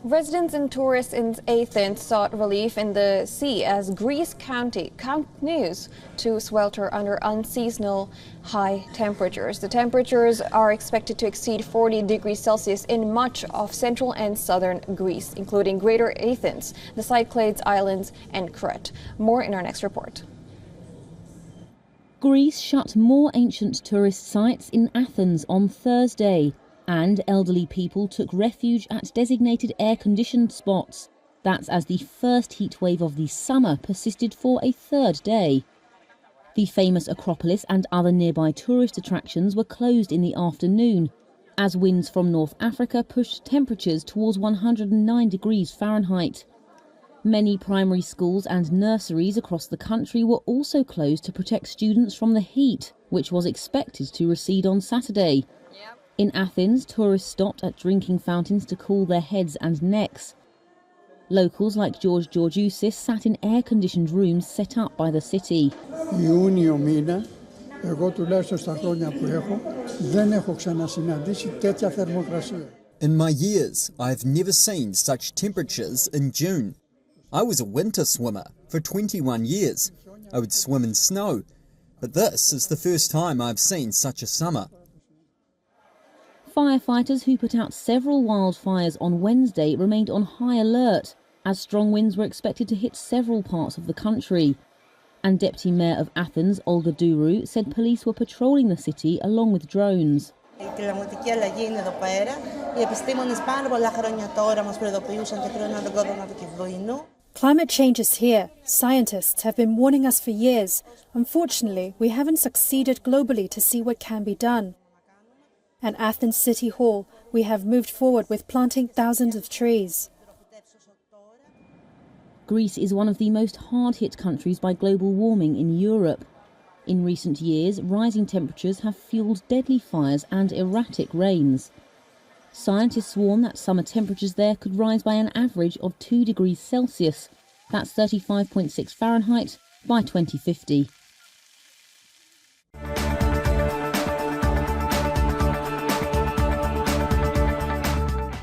Residents and tourists in Athens sought relief in the sea as Greece continues to swelter under unseasonal high temperatures. The temperatures are expected to exceed 40 degrees Celsius in much of central and southern Greece, including Greater Athens, the Cyclades Islands, and Crete. More in our next report. Greece shut more ancient tourist sites in Athens on Thursday, and elderly people took refuge at designated air-conditioned spots. That's as the first heatwave of the summer persisted for a third day. The famous Acropolis and other nearby tourist attractions were closed in the afternoon, as winds from North Africa pushed temperatures towards 109 degrees Fahrenheit. Many primary schools and nurseries across the country were also closed to protect students from the heat, which was expected to recede on Saturday. In Athens, tourists stopped at drinking fountains to cool their heads and necks. Locals like George Georgiousis sat in air-conditioned rooms set up by the city. Ιούνιο μήνα, εγώ τουλάχιστον στα χρόνια που έχω, δεν έχω ξανασυναντήσει τέτοια θερμοκρασία. In my years, I've never seen such temperatures in June. I was a winter swimmer for 21 years. I would swim in snow, but this is the first time I've seen such a summer. Firefighters who put out several wildfires on Wednesday remained on high alert, as strong winds were expected to hit several parts of the country. And Deputy Mayor of Athens, Olga Dourou, said police were patrolling the city along with drones. Climate change is here. Scientists have been warning us for years. Unfortunately, we haven't succeeded globally to see what can be done. At Athens City Hall, we have moved forward with planting thousands of trees. Greece is one of the most hard-hit countries by global warming in Europe. In recent years, rising temperatures have fueled deadly fires and erratic rains. Scientists warn that summer temperatures there could rise by an average of 2 degrees Celsius. That's 35.6 Fahrenheit by 2050.